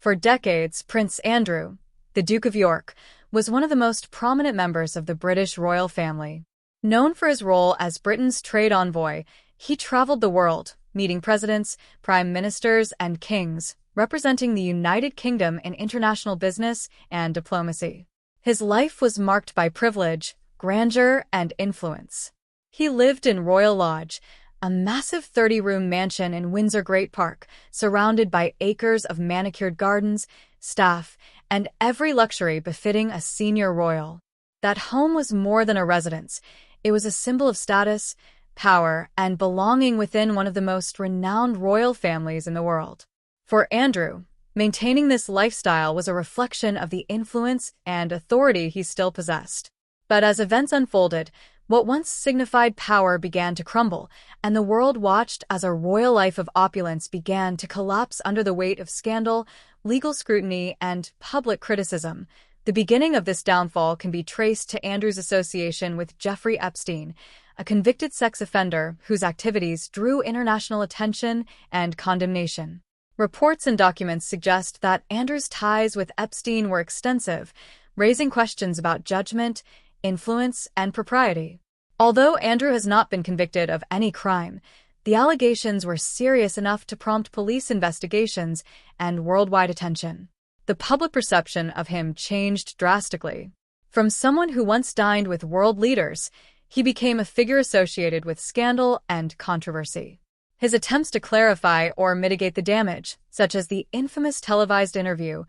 For decades, Prince Andrew, the Duke of York, was one of the most prominent members of the British royal family. Known for his role as Britain's trade envoy, he traveled the world, meeting presidents, prime ministers, and kings, representing the United Kingdom in international business and diplomacy. His life was marked by privilege, grandeur, and influence. He lived in Royal Lodge, a massive 30-room mansion in Windsor Great Park, surrounded by acres of manicured gardens, staff, and every luxury befitting a senior royal. That home was more than a residence. It was a symbol of status, power, and belonging within one of the most renowned royal families in the world. For Andrew, maintaining this lifestyle was a reflection of the influence and authority he still possessed. But as events unfolded, what once signified power began to crumble, and the world watched as a royal life of opulence began to collapse under the weight of scandal, legal scrutiny, and public criticism. The beginning of this downfall can be traced to Andrew's association with Jeffrey Epstein, a convicted sex offender whose activities drew international attention and condemnation. Reports and documents suggest that Andrew's ties with Epstein were extensive, raising questions about judgment, influence, and propriety. Although Andrew has not been convicted of any crime, the allegations were serious enough to prompt police investigations and worldwide attention. The public perception of him changed drastically. From someone who once dined with world leaders, he became a figure associated with scandal and controversy. His attempts to clarify or mitigate the damage, such as the infamous televised interview,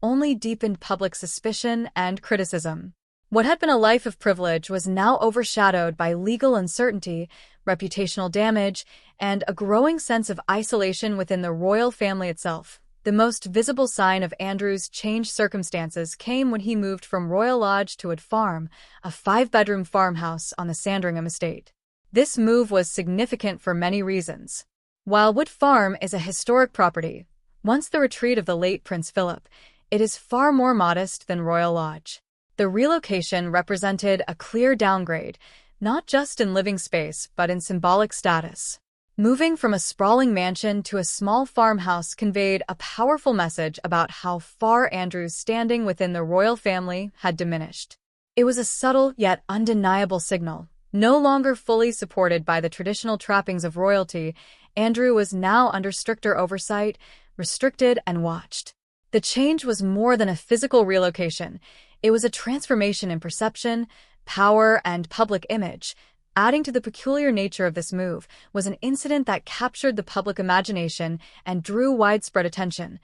only deepened public suspicion and criticism. What had been a life of privilege was now overshadowed by legal uncertainty, reputational damage, and a growing sense of isolation within the royal family itself. The most visible sign of Andrew's changed circumstances came when he moved from Royal Lodge to Wood Farm, a 5-bedroom farmhouse on the Sandringham estate. This move was significant for many reasons. While Wood Farm is a historic property, once the retreat of the late Prince Philip, it is far more modest than Royal Lodge. The relocation represented a clear downgrade, not just in living space but in symbolic status. Moving from a sprawling mansion to a small farmhouse conveyed a powerful message about how far Andrew's standing within the royal family had diminished. It was a subtle yet undeniable signal. No longer fully supported by the traditional trappings of royalty, Andrew was now under stricter oversight, restricted and watched. The change was more than a physical relocation. It was a transformation in perception, power, and public image. Adding to the peculiar nature of this move was an incident that captured the public imagination and drew widespread attention: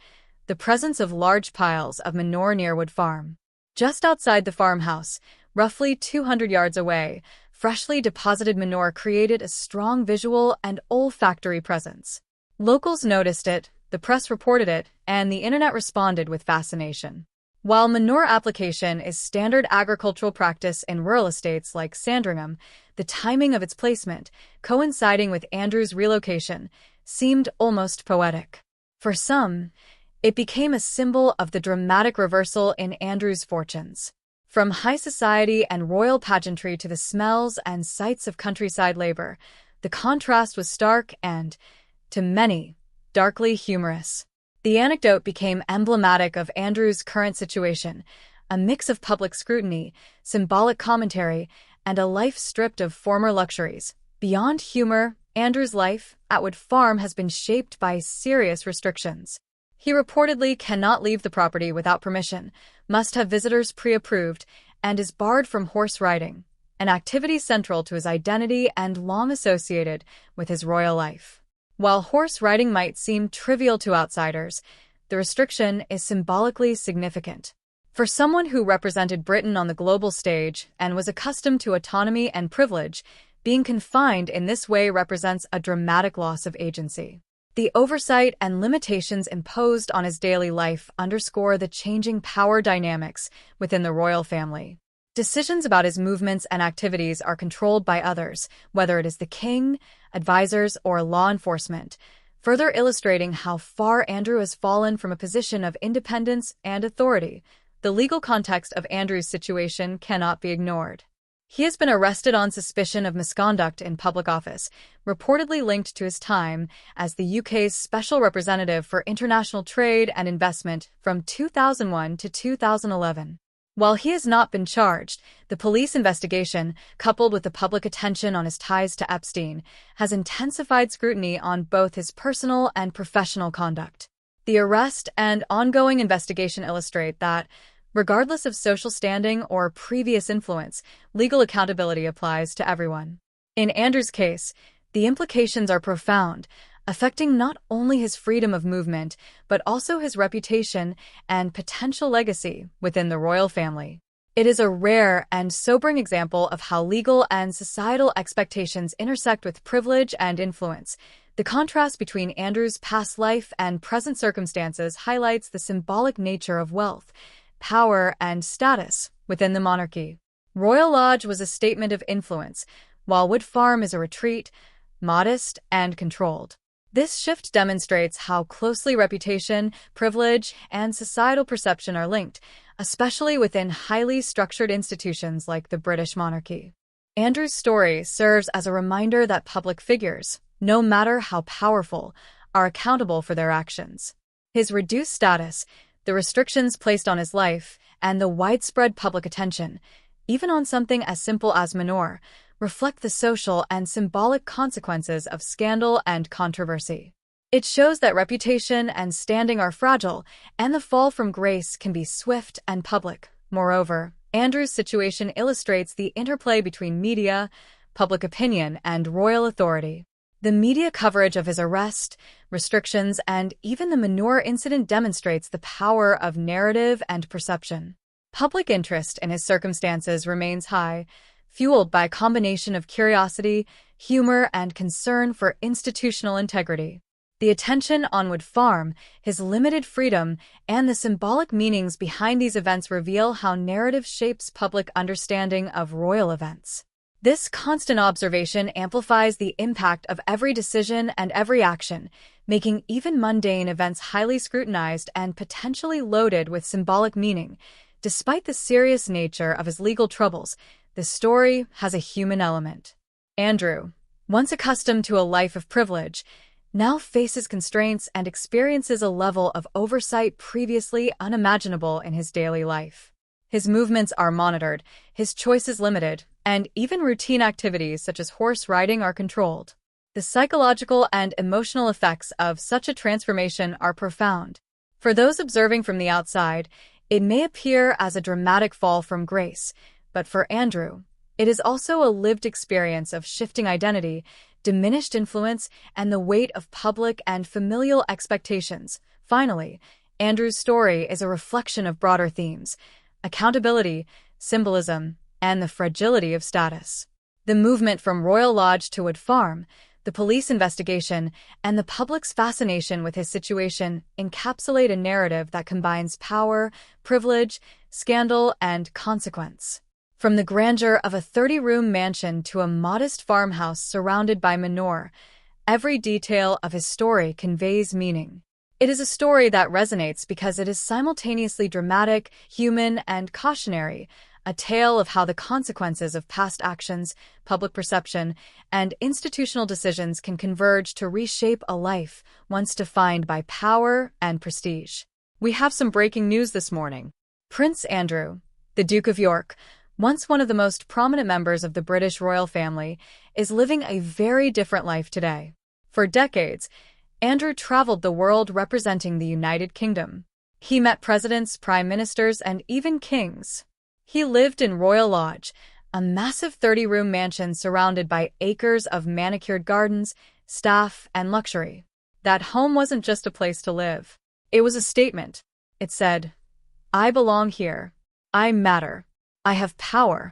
the presence of large piles of manure near Wood Farm. Just outside the farmhouse, roughly 200 yards away, freshly deposited manure created a strong visual and olfactory presence. Locals noticed it, the press reported it, and the internet responded with fascination. While manure application is standard agricultural practice in rural estates like Sandringham, the timing of its placement, coinciding with Andrew's relocation, seemed almost poetic. For some, it became a symbol of the dramatic reversal in Andrew's fortunes. From high society and royal pageantry to the smells and sights of countryside labor, the contrast was stark and, to many, darkly humorous. The anecdote became emblematic of Andrew's current situation, a mix of public scrutiny, symbolic commentary, and a life stripped of former luxuries. Beyond humor, Andrew's life at Wood Farm has been shaped by serious restrictions. He reportedly cannot leave the property without permission, must have visitors pre-approved, and is barred from horse riding, an activity central to his identity and long associated with his royal life. While horse riding might seem trivial to outsiders, the restriction is symbolically significant. For someone who represented Britain on the global stage and was accustomed to autonomy and privilege, being confined in this way represents a dramatic loss of agency. The oversight and limitations imposed on his daily life underscore the changing power dynamics within the royal family. Decisions about his movements and activities are controlled by others, whether it is the king, advisors, or law enforcement, further illustrating how far Andrew has fallen from a position of independence and authority. The legal context of Andrew's situation cannot be ignored. He has been arrested on suspicion of misconduct in public office, reportedly linked to his time as the UK's Special Representative for International Trade and Investment from 2001 to 2011. While he has not been charged, the police investigation, coupled with the public attention on his ties to Epstein, has intensified scrutiny on both his personal and professional conduct. The arrest and ongoing investigation illustrate that, regardless of social standing or previous influence, legal accountability applies to everyone. In Andrew's case, the implications are profound, affecting not only his freedom of movement, but also his reputation and potential legacy within the royal family. It is a rare and sobering example of how legal and societal expectations intersect with privilege and influence. The contrast between Andrew's past life and present circumstances highlights the symbolic nature of wealth, power, and status within the monarchy. Royal Lodge was a statement of influence, while Wood Farm is a retreat, modest and controlled. This shift demonstrates how closely reputation, privilege, and societal perception are linked, especially within highly structured institutions like the British monarchy. Andrew's story serves as a reminder that public figures, no matter how powerful, are accountable for their actions. His reduced status, the restrictions placed on his life, and the widespread public attention, even on something as simple as manure, reflect the social and symbolic consequences of scandal and controversy. It shows that reputation and standing are fragile, and the fall from grace can be swift and public. Moreover, Andrew's situation illustrates the interplay between media, public opinion, and royal authority. The media coverage of his arrest, restrictions, and even the manure incident demonstrates the power of narrative and perception. Public interest in his circumstances remains high, fueled by a combination of curiosity, humor, and concern for institutional integrity. The attention on Wood Farm, his limited freedom, and the symbolic meanings behind these events reveal how narrative shapes public understanding of royal events. This constant observation amplifies the impact of every decision and every action, making even mundane events highly scrutinized and potentially loaded with symbolic meaning. Despite the serious nature of his legal troubles, the story has a human element. Andrew, once accustomed to a life of privilege, now faces constraints and experiences a level of oversight previously unimaginable in his daily life. His movements are monitored, his choices limited, and even routine activities such as horse riding are controlled. The psychological and emotional effects of such a transformation are profound. For those observing from the outside, it may appear as a dramatic fall from grace, but for Andrew, it is also a lived experience of shifting identity, diminished influence, and the weight of public and familial expectations. Finally, Andrew's story is a reflection of broader themes: accountability, symbolism, and the fragility of status. The movement from Royal Lodge to Wood Farm, the police investigation, and the public's fascination with his situation encapsulate a narrative that combines power, privilege, scandal, and consequence. From the grandeur of a 30-room mansion to a modest farmhouse surrounded by manure, every detail of his story conveys meaning. It is a story that resonates because it is simultaneously dramatic, human, and cautionary, a tale of how the consequences of past actions, public perception, and institutional decisions can converge to reshape a life once defined by power and prestige. We have some breaking news this morning. Prince Andrew, the Duke of York, once one of the most prominent members of the British royal family, is living a very different life today. For decades, Andrew traveled the world representing the United Kingdom. He met presidents, prime ministers, and even kings. He lived in Royal Lodge, a massive 30-room mansion surrounded by acres of manicured gardens, staff, and luxury. That home wasn't just a place to live. It was a statement. It said, "I belong here. I matter. I have power."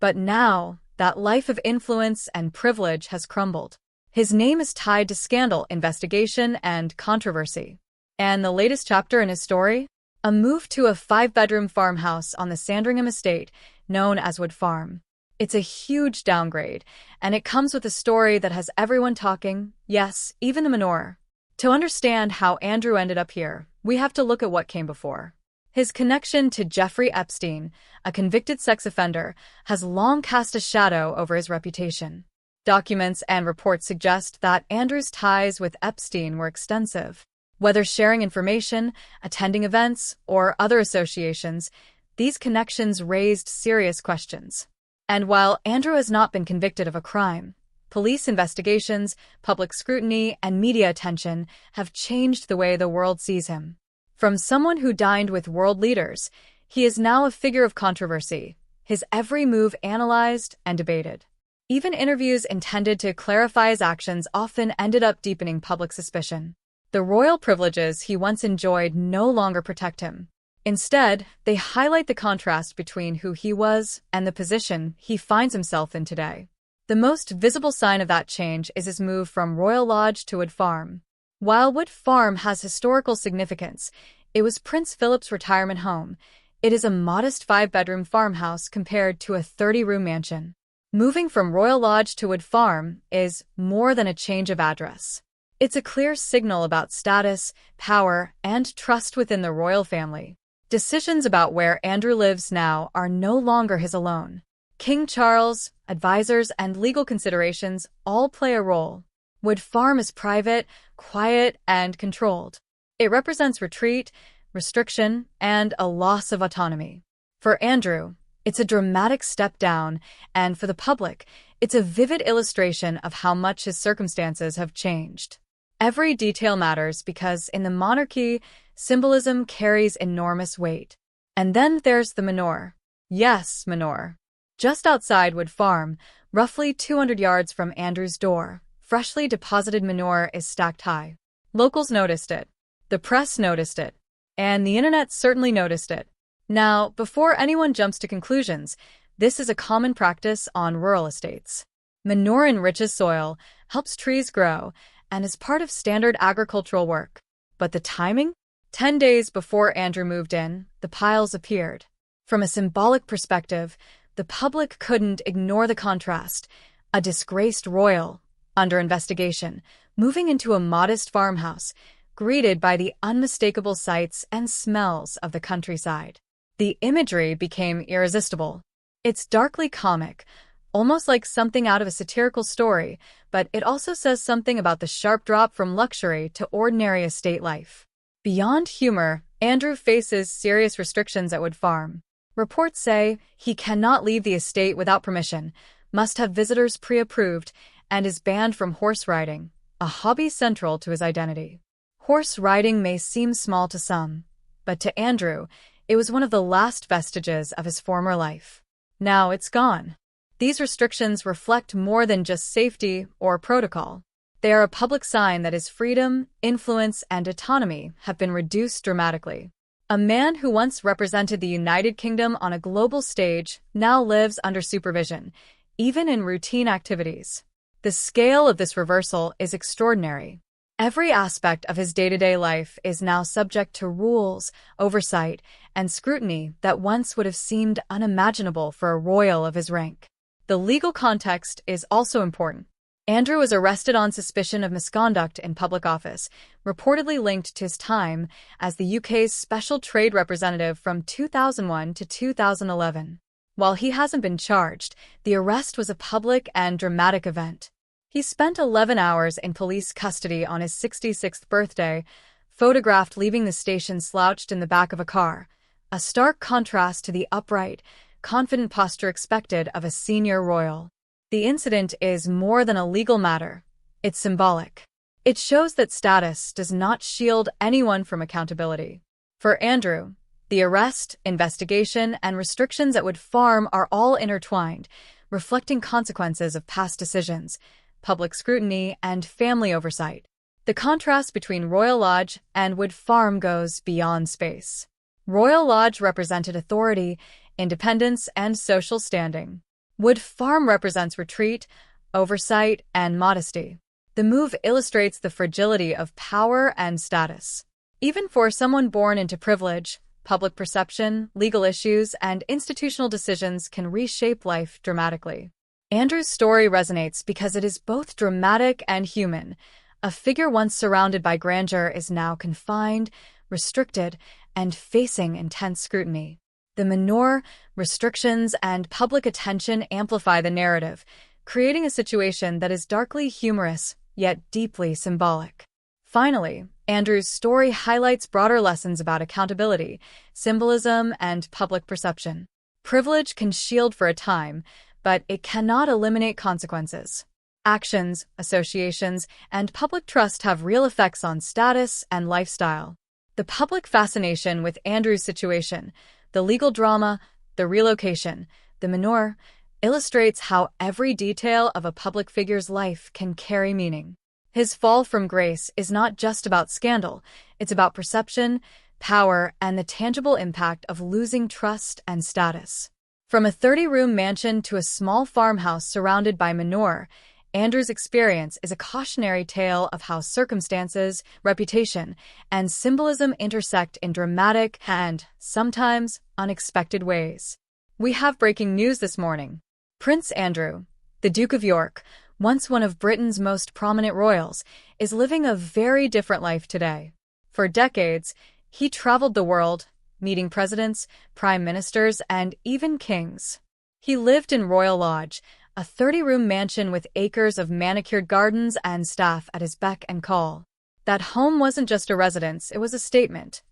But now, that life of influence and privilege has crumbled. His name is tied to scandal, investigation, and controversy. And the latest chapter in his story? A move to a 5-bedroom farmhouse on the Sandringham estate, known as Wood Farm. It's a huge downgrade, and it comes with a story that has everyone talking, yes, even the manure. To understand how Andrew ended up here, we have to look at what came before. His connection to Jeffrey Epstein, a convicted sex offender, has long cast a shadow over his reputation. Documents and reports suggest that Andrew's ties with Epstein were extensive. Whether sharing information, attending events, or other associations, these connections raised serious questions. And while Andrew has not been convicted of a crime, police investigations, public scrutiny, and media attention have changed the way the world sees him. From someone who dined with world leaders, he is now a figure of controversy, his every move analyzed and debated. Even interviews intended to clarify his actions often ended up deepening public suspicion. The royal privileges he once enjoyed no longer protect him. Instead, they highlight the contrast between who he was and the position he finds himself in today. The most visible sign of that change is his move from Royal Lodge to Wood Farm. While Wood Farm has historical significance, it was Prince Philip's retirement home. It is a modest 5-bedroom farmhouse compared to a 30-room mansion. Moving from Royal Lodge to Wood Farm is more than a change of address. It's a clear signal about status, power, and trust within the royal family. Decisions about where Andrew lives now are no longer his alone. King Charles, advisors, and legal considerations all play a role. Wood Farm is private, quiet, and controlled. It represents retreat, restriction, and a loss of autonomy. For Andrew, it's a dramatic step down, and for the public, it's a vivid illustration of how much his circumstances have changed. Every detail matters because in the monarchy, symbolism carries enormous weight. And then there's the manor. Yes, manor. Just outside Wood Farm, roughly 200 yards from Andrew's door, freshly deposited manure is stacked high. Locals noticed it. The press noticed it. And the internet certainly noticed it. Now, before anyone jumps to conclusions, this is a common practice on rural estates. Manure enriches soil, helps trees grow, and is part of standard agricultural work. But the timing? 10 days before Andrew moved in, the piles appeared. From a symbolic perspective, the public couldn't ignore the contrast. A disgraced royal, under investigation, moving into a modest farmhouse, greeted by the unmistakable sights and smells of the countryside. The imagery became irresistible. It's darkly comic, almost like something out of a satirical story, but it also says something about the sharp drop from luxury to ordinary estate life. Beyond humor, Andrew faces serious restrictions at Wood Farm. Reports say he cannot leave the estate without permission, must have visitors pre-approved, and is banned from horse riding, a hobby central to his identity. Horse riding may seem small to some, but to Andrew, it was one of the last vestiges of his former life. Now it's gone. These restrictions reflect more than just safety or protocol. They are a public sign that his freedom, influence, and autonomy have been reduced dramatically. A man who once represented the United Kingdom on a global stage now lives under supervision, even in routine activities. The scale of this reversal is extraordinary. Every aspect of his day-to-day life is now subject to rules, oversight, and scrutiny that once would have seemed unimaginable for a royal of his rank. The legal context is also important. Andrew was arrested on suspicion of misconduct in public office, reportedly linked to his time as the UK's special trade representative from 2001 to 2011. While he hasn't been charged, the arrest was a public and dramatic event. He spent 11 hours in police custody on his 66th birthday, photographed leaving the station slouched in the back of a car, a stark contrast to the upright, confident posture expected of a senior royal. The incident is more than a legal matter. It's symbolic. It shows that status does not shield anyone from accountability. For Andrew, the arrest, investigation, and restrictions at Wood Farm are all intertwined, reflecting consequences of past decisions, public scrutiny, and family oversight. The contrast between Royal Lodge and Wood Farm goes beyond space. Royal Lodge represented authority, independence, and social standing. Wood Farm represents retreat, oversight, and modesty. The move illustrates the fragility of power and status. Even for someone born into privilege, public perception, legal issues, and institutional decisions can reshape life dramatically. Andrew's story resonates because it is both dramatic and human. A figure once surrounded by grandeur is now confined, restricted, and facing intense scrutiny. The manure, restrictions, and public attention amplify the narrative, creating a situation that is darkly humorous, yet deeply symbolic. Finally, Andrew's story highlights broader lessons about accountability, symbolism, and public perception. Privilege can shield for a time, but it cannot eliminate consequences. Actions, associations, and public trust have real effects on status and lifestyle. The public fascination with Andrew's situation, the legal drama, the relocation, the manure, illustrates how every detail of a public figure's life can carry meaning. His fall from grace is not just about scandal, it's about perception, power, and the tangible impact of losing trust and status. From a 30-room mansion to a small farmhouse surrounded by manure, Andrew's experience is a cautionary tale of how circumstances, reputation, and symbolism intersect in dramatic and, sometimes, unexpected ways. We have breaking news this morning. Prince Andrew, the Duke of York, once one of Britain's most prominent royals, is living a very different life today. For decades, he traveled the world, meeting presidents, prime ministers, and even kings. He lived in Royal Lodge, a 30-room mansion with acres of manicured gardens and staff at his beck and call. That home wasn't just a residence, it was a statement.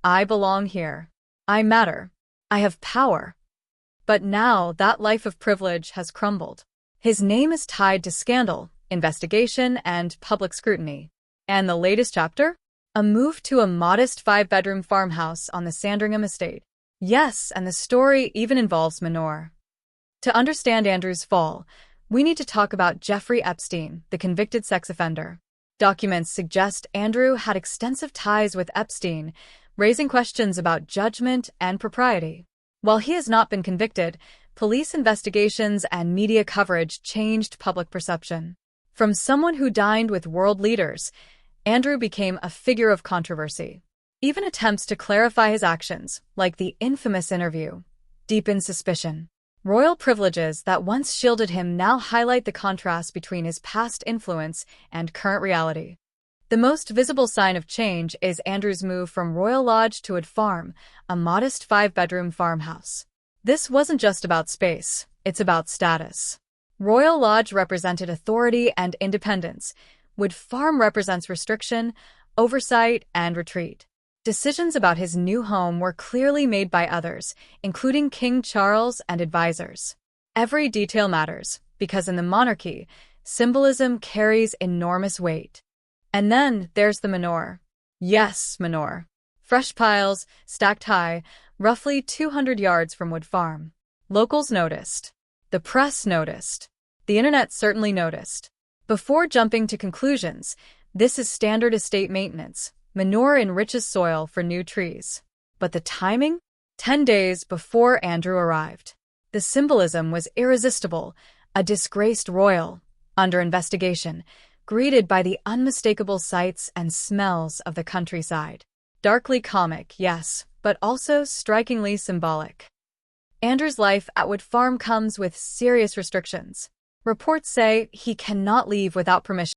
I belong here. I matter. I have power. But now that life of privilege has crumbled. His name is tied to scandal, investigation, and public scrutiny. And the latest chapter? A move to a modest 5-bedroom farmhouse on the Sandringham estate. Yes, and the story even involves manure. To understand Andrew's fall, we need to talk about Jeffrey Epstein, the convicted sex offender. Documents suggest Andrew had extensive ties with Epstein, raising questions about judgment and propriety. While he has not been convicted, police investigations and media coverage changed public perception. From someone who dined with world leaders, Andrew became a figure of controversy. Even attempts to clarify his actions, like the infamous interview, deepened suspicion. Royal privileges that once shielded him now highlight the contrast between his past influence and current reality. The most visible sign of change is Andrew's move from Royal Lodge to Wood Farm, a modest 5-bedroom farmhouse. This wasn't just about space, it's about status. Royal Lodge represented authority and independence. Wood Farm represents restriction, oversight, and retreat. Decisions about his new home were clearly made by others, including King Charles and advisors. Every detail matters, because in the monarchy, symbolism carries enormous weight. And then there's the manure. Yes, manure. Fresh piles, stacked high, roughly 200 yards from Wood Farm. Locals noticed. The press noticed. The internet certainly noticed. Before jumping to conclusions, this is standard estate maintenance. Manure enriches soil for new trees. But the timing? 10 days before Andrew arrived. The symbolism was irresistible. A disgraced royal, under investigation, greeted by the unmistakable sights and smells of the countryside. Darkly comic, yes, but also strikingly symbolic. Andrew's life at Wood Farm comes with serious restrictions. Reports say he cannot leave without permission.